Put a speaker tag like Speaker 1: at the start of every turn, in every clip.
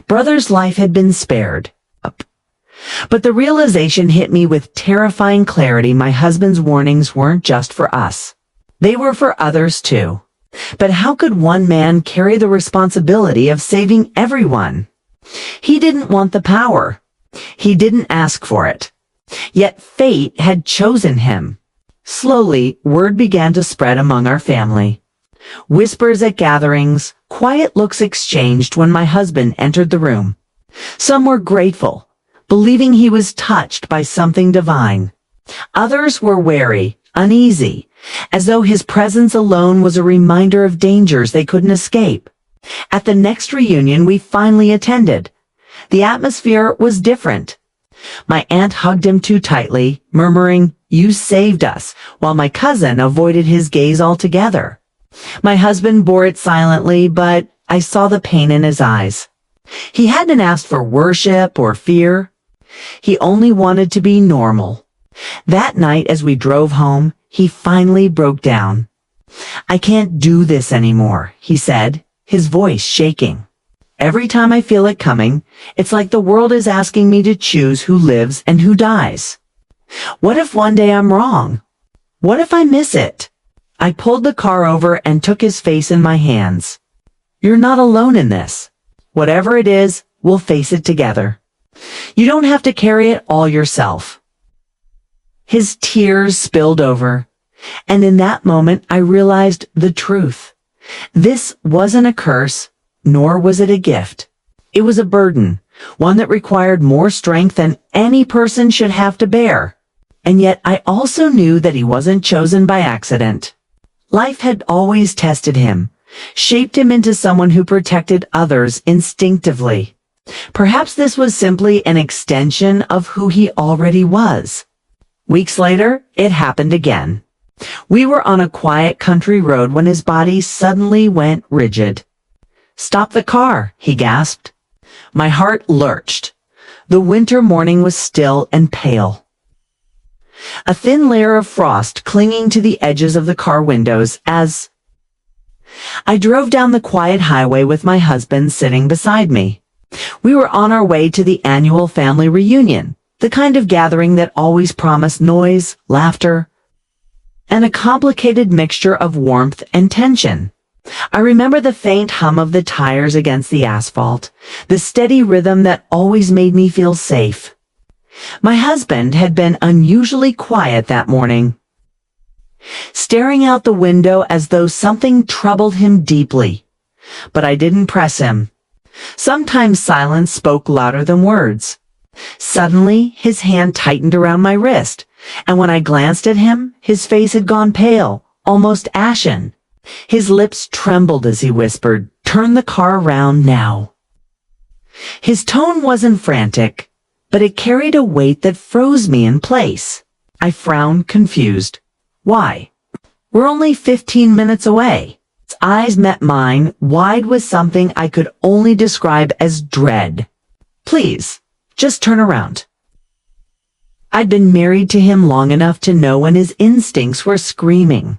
Speaker 1: Brother's life had been spared. But the realization hit me with terrifying clarity. My husband's warnings weren't just for us. They were for others too. But how could one man carry the responsibility of saving everyone? He didn't want the power. He didn't ask for it. Yet fate had chosen him. Slowly, word began to spread among our family. Whispers at gatherings, quiet looks exchanged when my husband entered the room. Some were grateful, believing he was touched by something divine. Others were wary, uneasy, as though his presence alone was a reminder of dangers they couldn't escape. At the next reunion we finally attended, the atmosphere was different. My aunt hugged him too tightly, murmuring, "You saved us," while my cousin avoided his gaze altogether. My husband bore it silently, but I saw the pain in his eyes. He hadn't asked for worship or fear. He only wanted to be normal. That night as we drove home, he finally broke down. "I can't do this anymore," he said, his voice shaking. "Every time I feel it coming, it's like the world is asking me to choose who lives and who dies. What if one day I'm wrong? What if I miss it?" I pulled the car over and took his face in my hands. "You're not alone in this. Whatever it is, we'll face it together. You don't have to carry it all yourself." His tears spilled over, and in that moment I realized the truth. This wasn't a curse, nor was it a gift. It was a burden, one that required more strength than any person should have to bear. And yet I also knew that he wasn't chosen by accident. Life had always tested him, shaped him into someone who protected others instinctively. Perhaps this was simply an extension of who he already was. Weeks later, it happened again. We were on a quiet country road when his body suddenly went rigid. "Stop the car," he gasped. My heart lurched. The winter morning was still and pale. A thin layer of frost clinging to the edges of the car windows as I drove down the quiet highway with my husband sitting beside me. We were on our way to the annual family reunion, the kind of gathering that always promised noise, laughter, and a complicated mixture of warmth and tension. I remember the faint hum of the tires against the asphalt, the steady rhythm that always made me feel safe. My husband had been unusually quiet that morning, staring out the window as though something troubled him deeply. But I didn't press him. Sometimes silence spoke louder than words. Suddenly, his hand tightened around my wrist, and when I glanced at him, his face had gone pale, almost ashen. His lips trembled as he whispered, "Turn the car around now." His tone wasn't frantic, but it carried a weight that froze me in place. I frowned, confused. "Why? We're only 15 minutes away." His eyes met mine, wide with something I could only describe as dread. "Please, just turn around." I'd been married to him long enough to know when his instincts were screaming.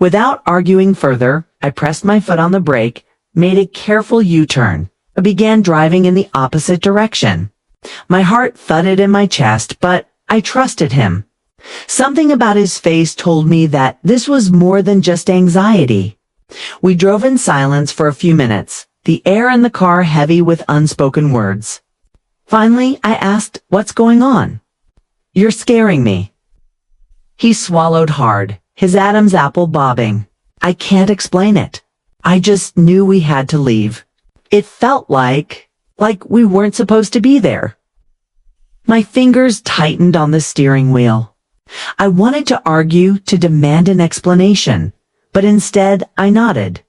Speaker 1: Without arguing further, I pressed my foot on the brake, made a careful U-turn, and began driving in the opposite direction. My heart thudded in my chest, but I trusted him. Something about his face told me that this was more than just anxiety. We drove in silence for a few minutes, the air in the car heavy with unspoken words. Finally, I asked, "What's going on?" "You're scaring me." He swallowed hard, his Adam's apple bobbing. "I can't explain it. I just knew we had to leave. It felt like we weren't supposed to be there." My fingers tightened on the steering wheel. I wanted to argue, to demand an explanation, but instead I nodded.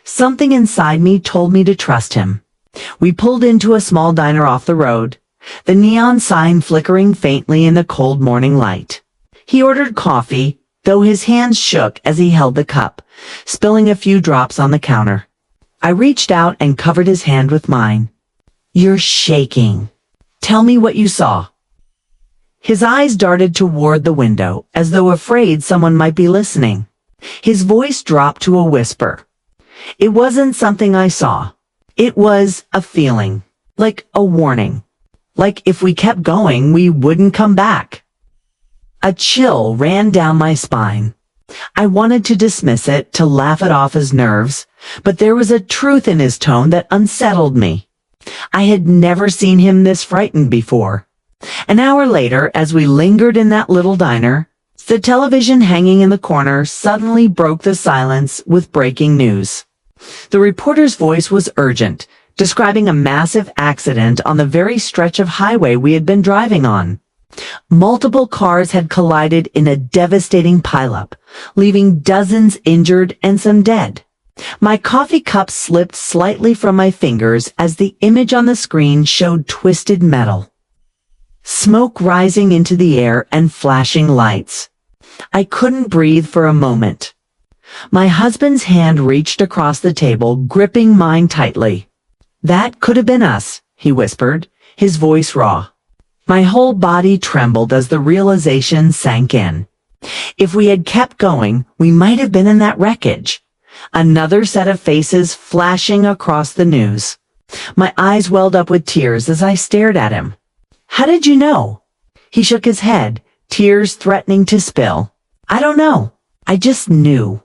Speaker 1: Something inside me told me to trust him. We pulled into a small diner off the road, the neon sign flickering faintly in the cold morning light. He ordered coffee, though his hands shook as he held the cup, spilling a few drops on the counter. I reached out and covered his hand with mine. "You're shaking. Tell me what you saw." His eyes darted toward the window, as though afraid someone might be listening. His voice dropped to a whisper. "It wasn't something I saw. It was a feeling. like a warning. Like if we kept going, we wouldn't come back. A chill ran down my spine. I wanted to dismiss it, to laugh it off as nerves, but there was a truth in his tone that unsettled me. I had never seen him this frightened before. An hour later, as we lingered in that little diner, the television hanging in the corner suddenly broke the silence with breaking news. The reporter's voice was urgent, describing a massive accident on the very stretch of highway we had been driving on. Multiple cars had collided in a devastating pileup, leaving dozens injured and some dead. My coffee cup slipped slightly from my fingers as the image on the screen showed twisted metal, smoke rising into the air and flashing lights. I couldn't breathe for a moment. My husband's hand reached across the table, gripping mine tightly. "That could have been us," he whispered, his voice raw. My whole body trembled as the realization sank in. If we had kept going, we might have been in that wreckage. Another set of faces flashing across the news. My eyes welled up with tears as I stared at him. "How did you know?" He shook his head, tears threatening to spill. "I don't know. I just knew."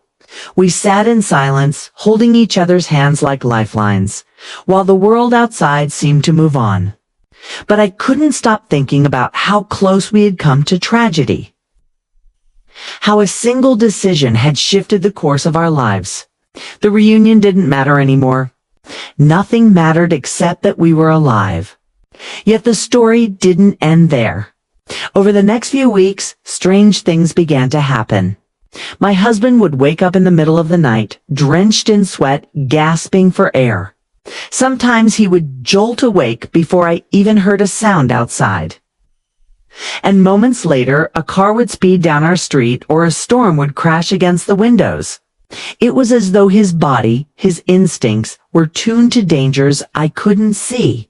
Speaker 1: We sat in silence, holding each other's hands like lifelines, while the world outside seemed to move on. But I couldn't stop thinking about how close we had come to tragedy. How a single decision had shifted the course of our lives. The reunion didn't matter anymore. Nothing mattered except that we were alive. Yet the story didn't end there. Over the next few weeks, strange things began to happen. My husband would wake up in the middle of the night, drenched in sweat, gasping for air. Sometimes he would jolt awake before I even heard a sound outside. And moments later, a car would speed down our street or a storm would crash against the windows. It was as though his body, his instincts, were tuned to dangers I couldn't see.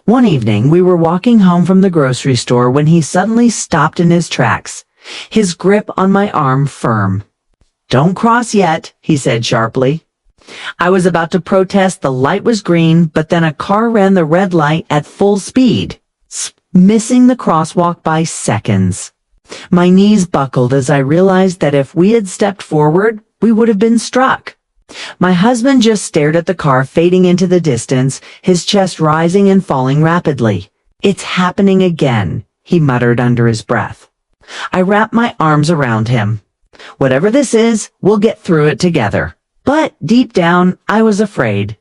Speaker 1: One evening, we were walking home from the grocery store when he suddenly stopped in his tracks, his grip on my arm firm. "Don't cross yet," he said sharply. I was about to protest. The light was green, but then a car ran the red light at full speed, missing the crosswalk by seconds. My knees buckled as I realized that if we had stepped forward, we would have been struck. My husband just stared at the car fading into the distance, his chest rising and falling rapidly. "It's happening again," he muttered under his breath. I wrapped my arms around him. "Whatever this is, we'll get through it together." But deep down, I was afraid.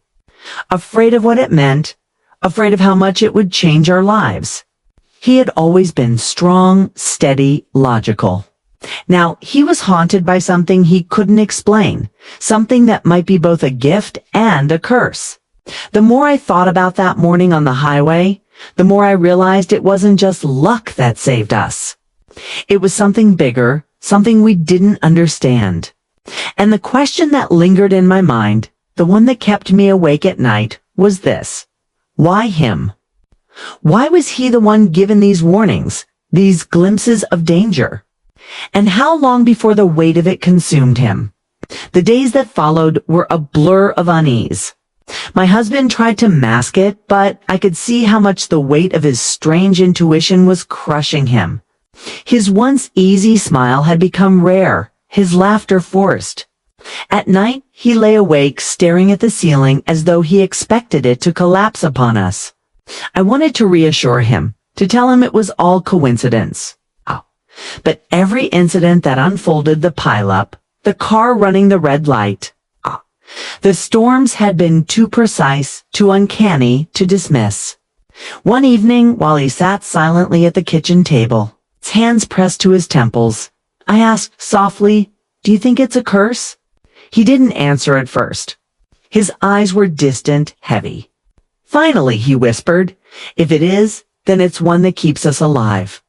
Speaker 1: Afraid of what it meant, afraid of how much it would change our lives. He had always been strong, steady, logical. Now, he was haunted by something he couldn't explain, something that might be both a gift and a curse. The more I thought about that morning on the highway, the more I realized it wasn't just luck that saved us. It was something bigger, something we didn't understand. And the question that lingered in my mind, the one that kept me awake at night, was this: why him? Why was he the one given these warnings, these glimpses of danger? And how long before the weight of it consumed him? The days that followed were a blur of unease. My husband tried to mask it, but I could see how much the weight of his strange intuition was crushing him. His once easy smile had become rare, his laughter forced. At night, he lay awake, staring at the ceiling as though he expected it to collapse upon us. I wanted to reassure him, to tell him it was all coincidence. But every incident that unfolded, the pileup, the car running the red light, the storms had been too precise, too uncanny to dismiss. One evening, while he sat silently at the kitchen table, his hands pressed to his temples, I asked softly, "Do you think it's a curse?" He didn't answer at first. His eyes were distant, heavy. Finally, he whispered, "If it is, then it's one that keeps us alive.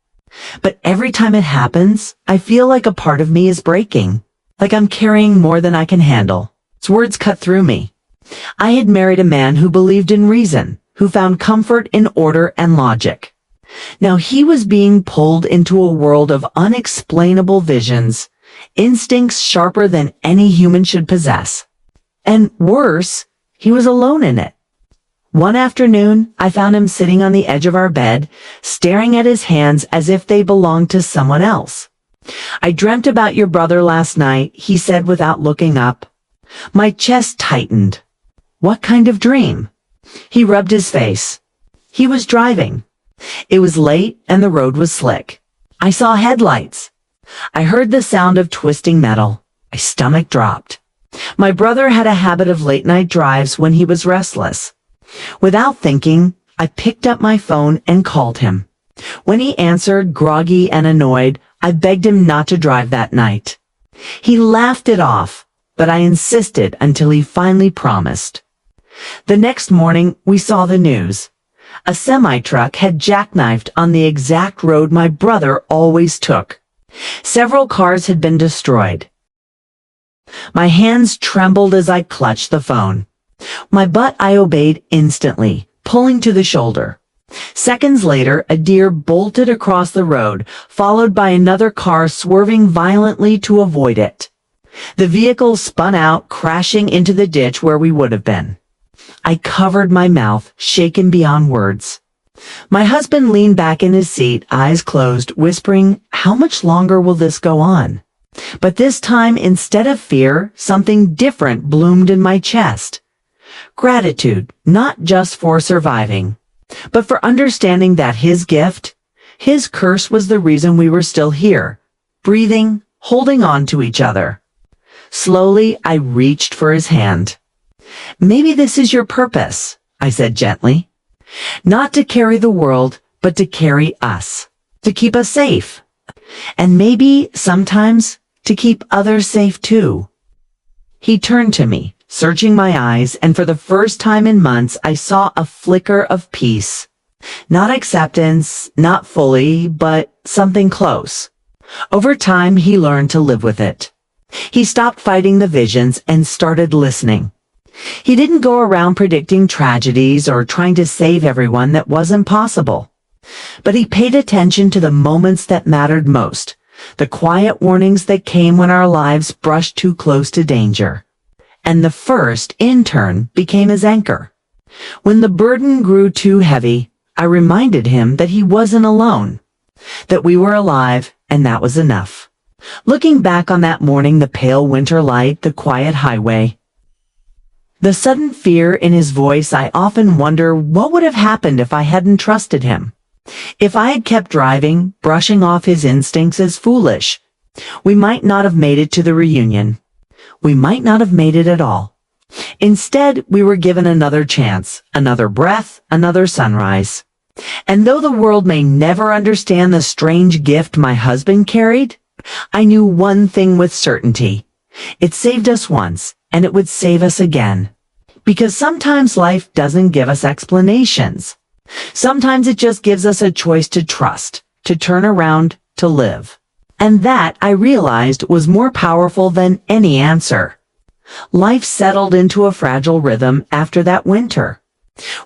Speaker 1: But every time it happens, I feel like a part of me is breaking, like I'm carrying more than I can handle." His words cut through me. I had married a man who believed in reason, who found comfort in order and logic. Now he was being pulled into a world of unexplainable visions, instincts sharper than any human should possess. And worse, he was alone in it. One afternoon, I found him sitting on the edge of our bed, staring at his hands as if they belonged to someone else. "I dreamt about your brother last night," he said without looking up. My chest tightened. "What kind of dream?" He rubbed his face. He was driving. It was late and the road was slick. I saw headlights. I heard the sound of twisting metal. My stomach dropped. My brother had a habit of late-night drives when he was restless. Without thinking, I picked up my phone and called him. When he answered, groggy and annoyed, I begged him not to drive that night. He laughed it off, but I insisted until he finally promised. The next morning, we saw the news. A semi-truck had jackknifed on the exact road my brother always took. Several cars had been destroyed. My hands trembled as I clutched the phone. My butt I obeyed instantly, pulling to the shoulder. Seconds later, a deer bolted across the road, followed by another car swerving violently to avoid it. The vehicle spun out, crashing into the ditch where we would have been. I covered my mouth, shaken beyond words. My husband leaned back in his seat, eyes closed, whispering, "How much longer will this go on?" But this time, instead of fear, something different bloomed in my chest. Gratitude, not just for surviving, but for understanding that his gift, his curse, was the reason we were still here, breathing, holding on to each other. Slowly, I reached for his hand. "Maybe this is your purpose," I said gently. "Not to carry the world, but to carry us, to keep us safe. And maybe, sometimes, to keep others safe too." He turned to me, searching my eyes, and for the first time in months, I saw a flicker of peace. Not acceptance, not fully, but something close. Over time, he learned to live with it. He stopped fighting the visions and started listening. He didn't go around predicting tragedies or trying to save everyone. That wasn't possible. But he paid attention to the moments that mattered most, the quiet warnings that came when our lives brushed too close to danger. And the first, in turn, became his anchor. When the burden grew too heavy, I reminded him that he wasn't alone, that we were alive, and that was enough. Looking back on that morning, the pale winter light, the quiet highway, the sudden fear in his voice, I often wonder what would have happened if I hadn't trusted him. If I had kept driving, brushing off his instincts as foolish. We might not have made it to the reunion. We might not have made it at all. Instead, we were given another chance, another breath, another sunrise. And though the world may never understand the strange gift my husband carried, I knew one thing with certainty. It saved us once, and it would save us again. Because sometimes life doesn't give us explanations. Sometimes it just gives us a choice to trust, to turn around, to live. And that, I realized, was more powerful than any answer. Life settled into a fragile rhythm after that winter.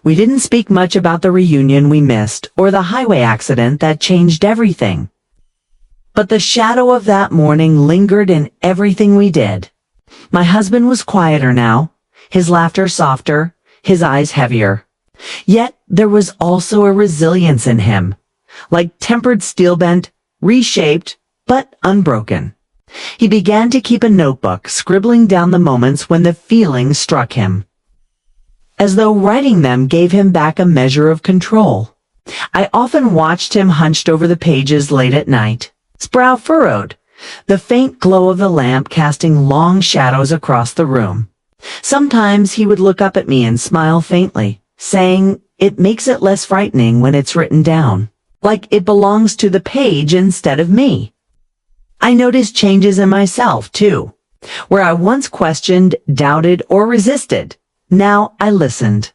Speaker 1: We didn't speak much about the reunion we missed or the highway accident that changed everything. But the shadow of that morning lingered in everything we did. My husband was quieter now, his laughter softer, his eyes heavier. Yet there was also a resilience in him, like tempered steel, bent, reshaped, but unbroken. He began to keep a notebook, scribbling down the moments when the feelings struck him, as though writing them gave him back a measure of control. I often watched him hunched over the pages late at night, his brow furrowed, the faint glow of the lamp casting long shadows across the room. Sometimes he would look up at me and smile faintly, saying, "It makes it less frightening when it's written down, like it belongs to the page instead of me." I noticed changes in myself, too. Where I once questioned, doubted, or resisted, now I listened.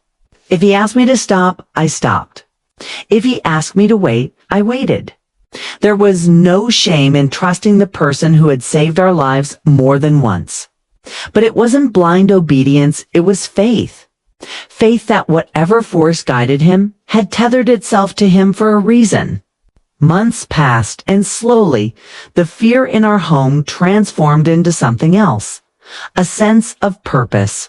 Speaker 1: If he asked me to stop, I stopped. If he asked me to wait, I waited. There was no shame in trusting the person who had saved our lives more than once. But it wasn't blind obedience, it was faith. Faith that whatever force guided him had tethered itself to him for a reason. Months passed, and slowly, the fear in our home transformed into something else, a sense of purpose.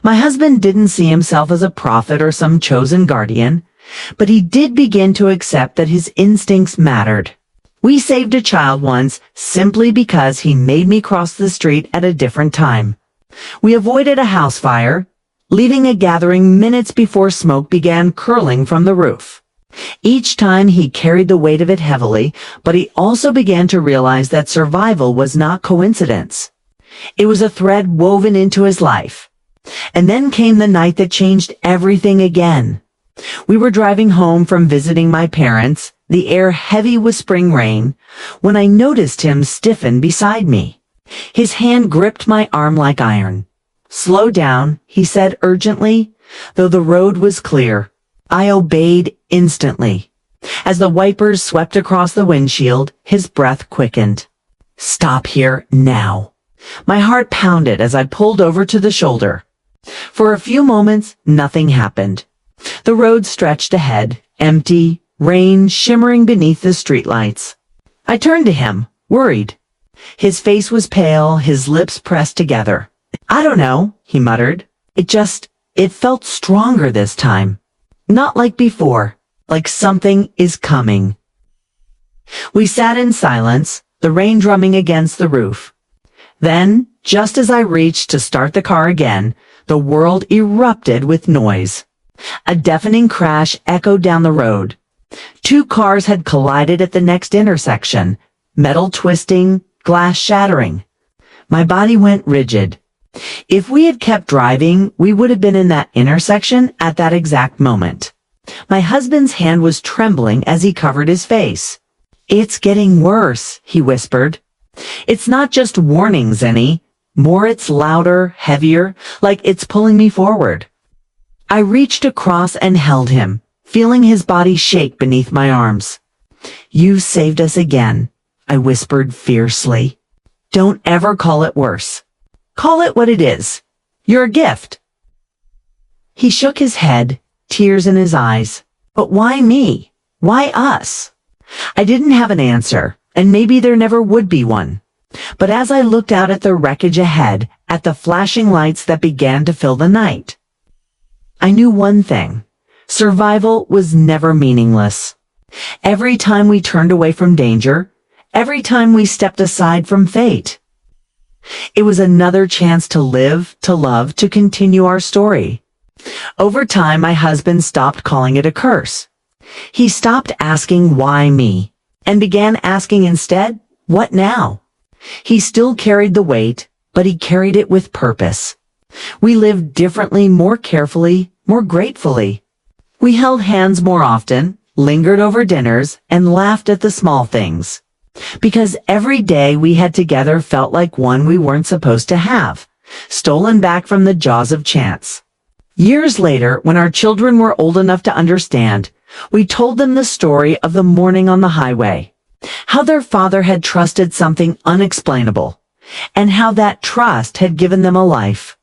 Speaker 1: My husband didn't see himself as a prophet or some chosen guardian, but he did begin to accept that his instincts mattered. We saved a child once simply because he made me cross the street at a different time. We avoided a house fire, leaving a gathering minutes before smoke began curling from the roof. Each time he carried the weight of it heavily, but he also began to realize that survival was not coincidence. It was a thread woven into his life. And then came the night that changed everything again. We were driving home from visiting my parents, the air heavy with spring rain, when I noticed him stiffen beside me. His hand gripped my arm like iron. "Slow down," he said urgently, though the road was clear. I obeyed instantly. As the wipers swept across the windshield, his breath quickened. "Stop here now." My heart pounded as I pulled over to the shoulder. For a few moments, nothing happened. The road stretched ahead, empty, rain shimmering beneath the streetlights. I turned to him, worried. His face was pale, his lips pressed together. "I don't know," he muttered. It felt stronger this time. Not like before, like something is coming. We sat in silence, the rain drumming against the roof. Then, just as I reached to start the car again, the world erupted with noise. A deafening crash echoed down the road. Two cars had collided at the next intersection, metal twisting, glass shattering. My body went rigid. If we had kept driving, we would have been in that intersection at that exact moment. My husband's hand was trembling as he covered his face. "It's getting worse," he whispered. "It's not just warnings any. More, it's louder, heavier, like it's pulling me forward." I reached across and held him, feeling his body shake beneath my arms. "You saved us again," I whispered fiercely. "Don't ever call it worse. Call it what it is. You're a gift." He shook his head, tears in his eyes. "But why me? Why us?" I didn't have an answer, and maybe there never would be one. But as I looked out at the wreckage ahead, at the flashing lights that began to fill the night, I knew one thing. Survival was never meaningless. Every time we turned away from danger, every time we stepped aside from fate, it was another chance to live, to love, to continue our story. Over time, my husband stopped calling it a curse. He stopped asking why me, and began asking instead, what now? He still carried the weight, but he carried it with purpose. We lived differently, more carefully, more gratefully. We held hands more often, lingered over dinners, and laughed at the small things. Because every day we had together felt like one we weren't supposed to have, stolen back from the jaws of chance. Years later, when our children were old enough to understand, we told them the story of the morning on the highway, how their father had trusted something unexplainable, and how that trust had given them a life.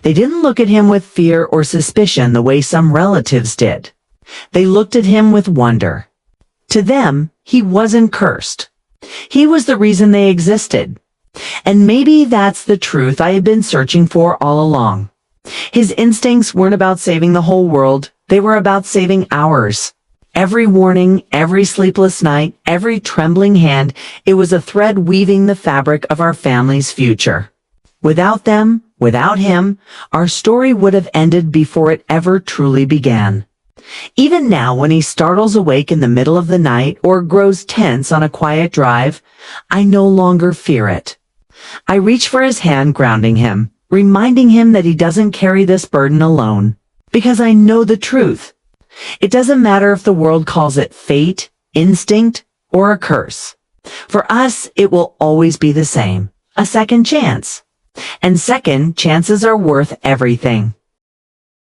Speaker 1: They didn't look at him with fear or suspicion the way some relatives did. They looked at him with wonder. To them, he wasn't cursed. He was the reason they existed. And maybe that's the truth I had been searching for all along. His instincts weren't about saving the whole world. They were about saving ours. Every warning, every sleepless night, every trembling hand, it was a thread weaving the fabric of our family's future. Without them, without him, our story would have ended before it ever truly began. Even now, when he startles awake in the middle of the night or grows tense on a quiet drive, I no longer fear it. I reach for his hand, grounding him, reminding him that he doesn't carry this burden alone. Because I know the truth. It doesn't matter if the world calls it fate, instinct, or a curse. For us, it will always be the same. A second chance. And second chances are worth everything.